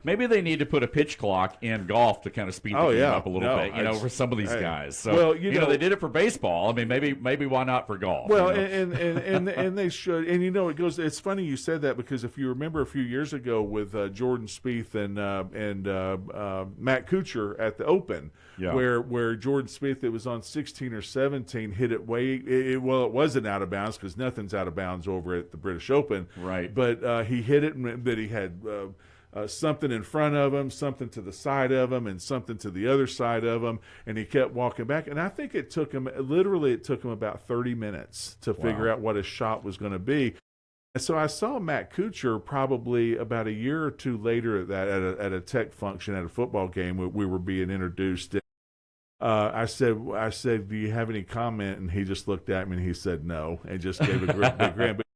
maybe they need to put a pitch clock in golf to kind of speed the game up a little bit, for some of these guys. So, well, they did it for baseball. I mean, maybe why not for golf? Well, and they should. And it goes. It's funny you said that, because if you remember a few years ago with Jordan Spieth and Matt Kuchar at the Open, where Jordan Spieth, it was on 16 or 17, hit it it wasn't out of bounds, because nothing's out of bounds over at the British Open, right? But he hit it, but he had something in front of him, something to the side of him, and something to the other side of him, and he kept walking back. And I think it took him about 30 minutes to figure out what his shot was going to be. And so I saw Matt Kuchar probably about a year or two later at a tech function at a football game where we were being introduced. I said, do you have any comment? And he just looked at me and he said no, and just gave a big grin. But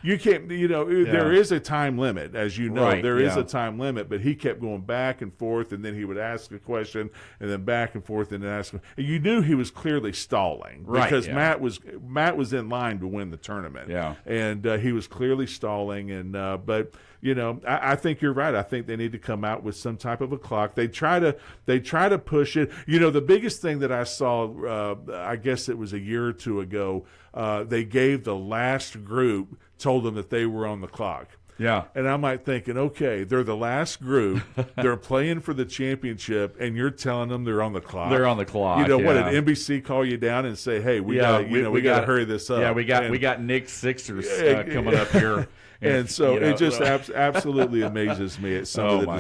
you can't, there is a time limit, as you know. There is a time limit, but he kept going back and forth, and then he would ask a question, and then back and forth, and then ask. And you knew he was clearly stalling, because Matt was in line to win the tournament, and he was clearly stalling. And but I think you're right. I think they need to come out with some type of a clock. They try to push it. The biggest thing that I saw, I guess it was a year or two ago, they gave the last group, told them that they were on the clock. Yeah. And I'm like thinking, okay, they're the last group. They're playing for the championship, and you're telling them they're on the clock. They're on the clock. What did NBC call you down and say, hey, we got to hurry this up? Yeah, we got Nick's Sixers coming up here. And so it just absolutely amazes me at some of the